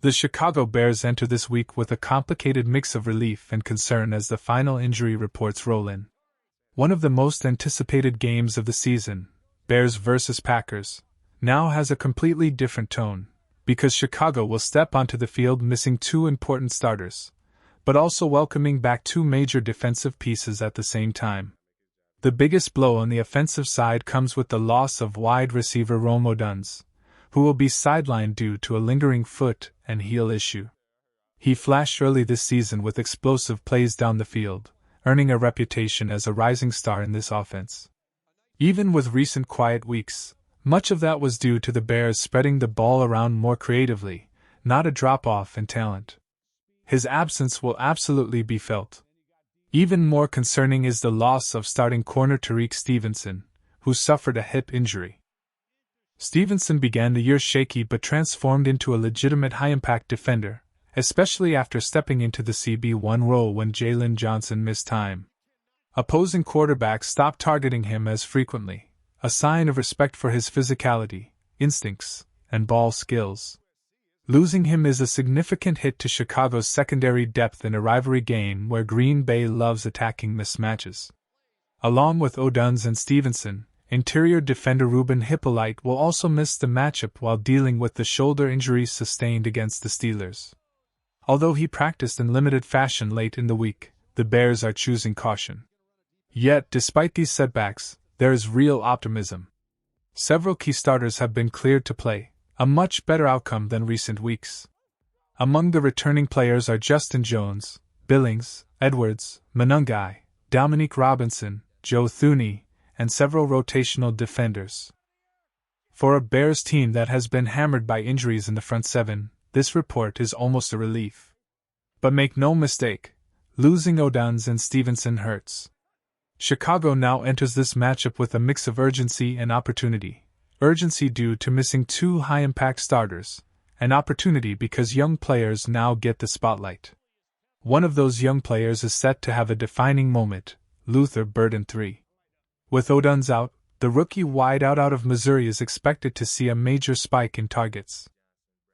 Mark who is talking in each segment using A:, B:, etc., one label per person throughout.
A: The Chicago Bears enter this week with a complicated mix of relief and concern as the final injury reports roll in. One of the most anticipated games of the season, Bears vs. Packers, now has a completely different tone, because Chicago will step onto the field missing two important starters, but also welcoming back two major defensive pieces at the same time. The biggest blow on the offensive side comes with the loss of wide receiver Rome Odunze, who will be sidelined due to a lingering foot and heel issue. He flashed early this season with explosive plays down the field, earning a reputation as a rising star in this offense. Even with recent quiet weeks, much of that was due to the Bears spreading the ball around more creatively, not a drop-off in talent. His absence will absolutely be felt. Even more concerning is the loss of starting corner Tyrique Stevenson, who suffered a hip injury. Stevenson began the year shaky but transformed into a legitimate high-impact defender, especially after stepping into the CB1 role when Jaylon Johnson missed time. Opposing quarterbacks stopped targeting him as frequently, a sign of respect for his physicality, instincts, and ball skills. Losing him is a significant hit to Chicago's secondary depth in a rivalry game where Green Bay loves attacking mismatches. Along with Odunze and Stevenson, interior defender Ruben Hippolyte will also miss the matchup while dealing with the shoulder injury sustained against the Steelers. Although he practiced in limited fashion late in the week, the Bears are choosing caution. Yet, despite these setbacks, there is real optimism. Several key starters have been cleared to play, a much better outcome than recent weeks. Among the returning players are Justin Jones, Billings, Edwards, Monungai, Dominique Robinson, Joe Thuney, and several rotational defenders. For a Bears team that has been hammered by injuries in the front seven, this report is almost a relief. But make no mistake, losing Odunze and Stevenson hurts. Chicago now enters this matchup with a mix of urgency and opportunity. Urgency due to missing two high-impact starters, and opportunity because young players now get the spotlight. One of those young players is set to have a defining moment, Luther Burden III. With Odunze out, the rookie wideout out of Missouri is expected to see a major spike in targets.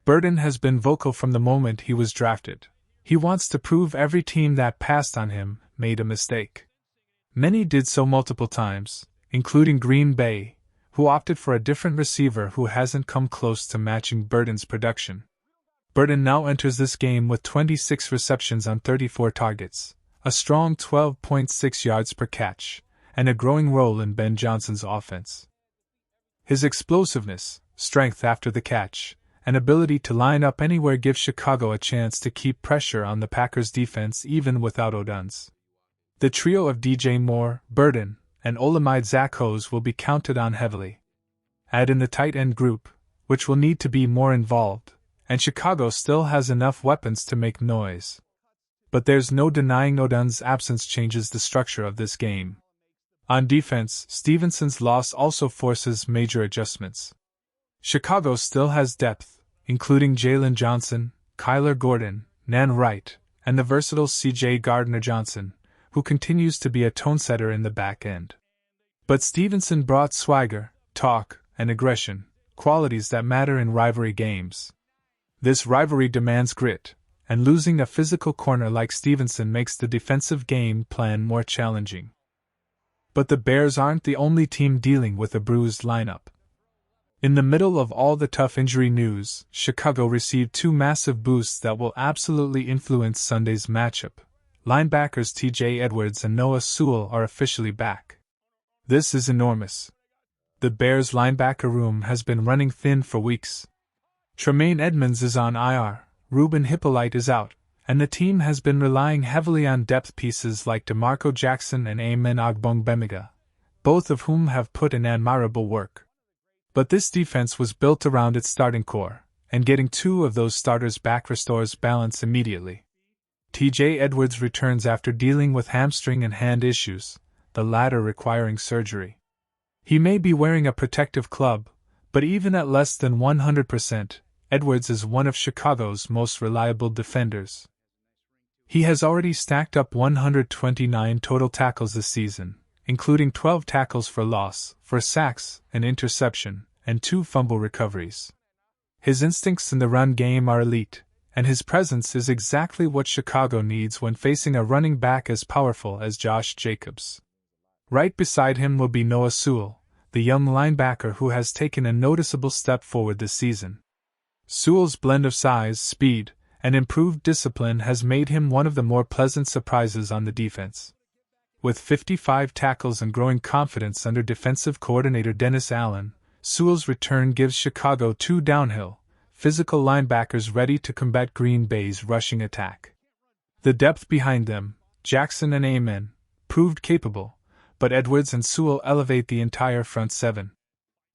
A: Burden has been vocal from the moment he was drafted. He wants to prove every team that passed on him made a mistake. Many did so multiple times, including Green Bay, who opted for a different receiver who hasn't come close to matching Burden's production. Burden now enters this game with 26 receptions on 34 targets, a strong 12.6 yards per catch, and a growing role in Ben Johnson's offense. His explosiveness, strength after the catch, and ability to line up anywhere give Chicago a chance to keep pressure on the Packers' defense even without Odunze. The trio of DJ Moore, Burden, and Olamide Zakos will be counted on heavily. Add in the tight end group, which will need to be more involved, and Chicago still has enough weapons to make noise. But there's no denying Odunze's absence changes the structure of this game. On defense, Stevenson's loss also forces major adjustments. Chicago still has depth, including Jaylon Johnson, Kyler Gordon, Nan Wright, and the versatile C.J. Gardner-Johnson, who continues to be a tone-setter in the back end. But Stevenson brought swagger, talk, and aggression, qualities that matter in rivalry games. This rivalry demands grit, and losing a physical corner like Stevenson makes the defensive game plan more challenging. But the Bears aren't the only team dealing with a bruised lineup. In the middle of all the tough injury news, Chicago received two massive boosts that will absolutely influence Sunday's matchup. Linebackers T.J. Edwards and Noah Sewell are officially back. This is enormous. The Bears' linebacker room has been running thin for weeks. Tremaine Edmonds is on IR, Ruben Hippolyte is out, and the team has been relying heavily on depth pieces like DeMarco Jackson and Amen Agbogbemiga, both of whom have put in admirable work. But this defense was built around its starting core, and getting two of those starters back restores balance immediately. T.J. Edwards returns after dealing with hamstring and hand issues, the latter requiring surgery. He may be wearing a protective club, but even at less than 100%, Edwards is one of Chicago's most reliable defenders. He has already stacked up 129 total tackles this season, including 12 tackles for loss, 4 sacks, an interception, and 2 fumble recoveries. His instincts in the run game are elite, and his presence is exactly what Chicago needs when facing a running back as powerful as Josh Jacobs. Right beside him will be Noah Sewell, the young linebacker who has taken a noticeable step forward this season. Sewell's blend of size, speed, and improved discipline has made him one of the more pleasant surprises on the defense. With 55 tackles and growing confidence under defensive coordinator Dennis Allen, Sewell's return gives Chicago two downhill, physical linebackers ready to combat Green Bay's rushing attack. The depth behind them, Jackson and Amen, proved capable, but Edwards and Sewell elevate the entire front seven.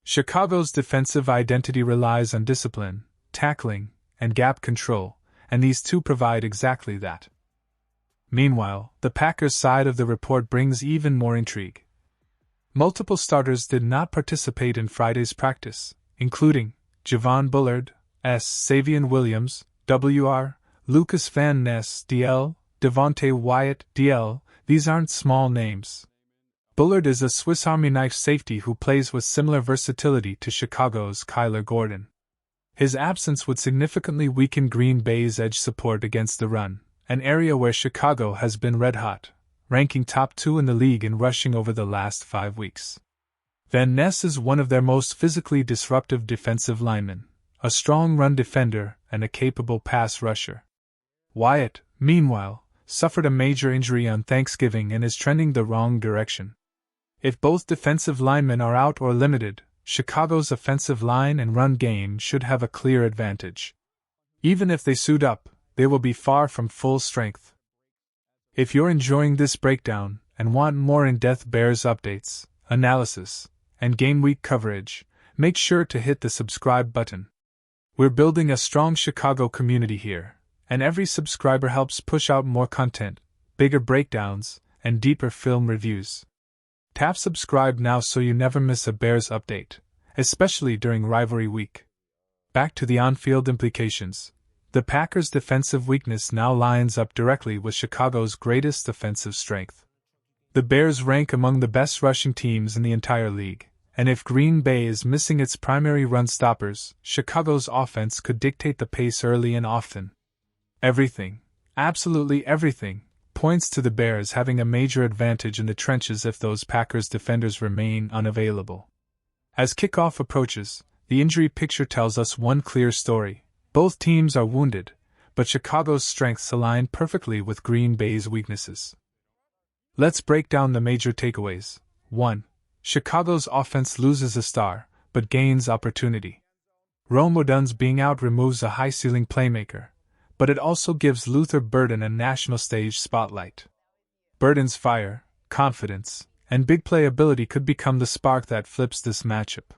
A: Chicago's defensive identity relies on discipline, tackling, and gap control, and these two provide exactly that. Meanwhile, the Packers' side of the report brings even more intrigue. Multiple starters did not participate in Friday's practice, including Javon Bullard, S. Savion Williams, WR, Lukas Van Ness, DL, Devonte Wyatt, DL. These aren't small names. Bullard is a Swiss Army knife safety who plays with similar versatility to Chicago's Kyler Gordon. His absence would significantly weaken Green Bay's edge support against the run, an area where Chicago has been red-hot, ranking top 2 in the league in rushing over the last 5 weeks. Van Ness is one of their most physically disruptive defensive linemen, a strong run defender and a capable pass rusher. Wyatt, meanwhile, suffered a major injury on Thanksgiving and is trending the wrong direction. If both defensive linemen are out or limited, Chicago's offensive line and run game should have a clear advantage. Even if they suit up, they will be far from full strength. If you're enjoying this breakdown and want more in-depth Bears updates, analysis, and game week coverage, make sure to hit the subscribe button. We're building a strong Chicago community here, and every subscriber helps push out more content, bigger breakdowns, and deeper film reviews. Tap subscribe now so you never miss a Bears update, especially during rivalry week. Back to the on-field implications. The Packers' defensive weakness now lines up directly with Chicago's greatest offensive strength. The Bears rank among the best rushing teams in the entire league, and if Green Bay is missing its primary run stoppers, Chicago's offense could dictate the pace early and often. Everything, absolutely everything, points to the Bears having a major advantage in the trenches if those Packers defenders remain unavailable. As kickoff approaches, the injury picture tells us one clear story. Both teams are wounded, but Chicago's strengths align perfectly with Green Bay's weaknesses. Let's break down the major takeaways. 1. Chicago's offense loses a star, but gains opportunity. Rome Odunze being out removes a high-ceiling playmaker, but it also gives Luther Burden a national stage spotlight. Burden's fire, confidence, and big play ability could become the spark that flips this matchup.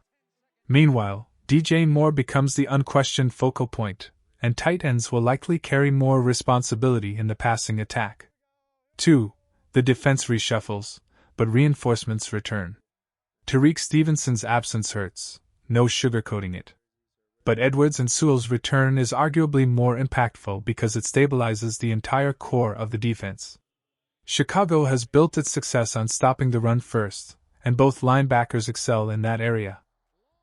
A: Meanwhile, DJ Moore becomes the unquestioned focal point, and tight ends will likely carry more responsibility in the passing attack. 2. The defense reshuffles, but reinforcements return. Tyrique Stevenson's absence hurts, no sugarcoating it. But Edwards and Sewell's return is arguably more impactful because it stabilizes the entire core of the defense. Chicago has built its success on stopping the run first, and both linebackers excel in that area.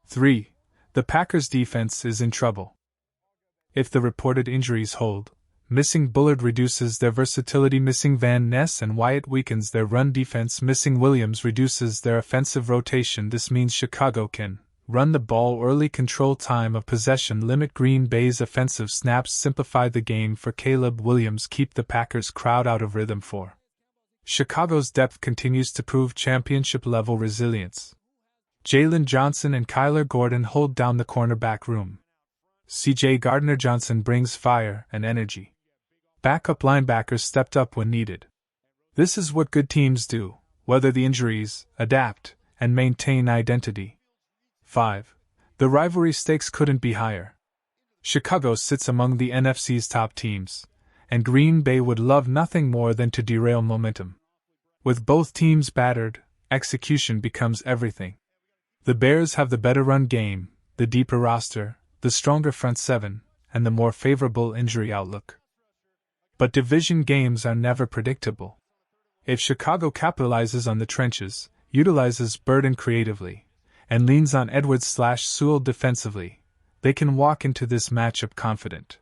A: 3. The Packers' defense is in trouble. If the reported injuries hold, missing Bullard reduces their versatility, missing Van Ness and Wyatt weakens their run defense, missing Williams reduces their offensive rotation. This means Chicago can run the ball early, control time of possession, limit Green Bay's offensive snaps, simplify the game for Caleb Williams, keep the Packers crowd out of rhythm. 4. Chicago's depth continues to prove championship-level resilience. Jalen Johnson and Kyler Gordon hold down the cornerback room. C.J. Gardner-Johnson brings fire and energy. Backup linebackers stepped up when needed. This is what good teams do, weather the injuries, adapt, and maintain identity. 5. The rivalry stakes couldn't be higher. Chicago sits among the NFC's top teams, and Green Bay would love nothing more than to derail momentum. With both teams battered, execution becomes everything. The Bears have the better run game, the deeper roster, the stronger front seven, and the more favorable injury outlook. But division games are never predictable. If Chicago capitalizes on the trenches, utilizes Burden creatively, and leans on Edwards/Sewell defensively, they can walk into this matchup confident.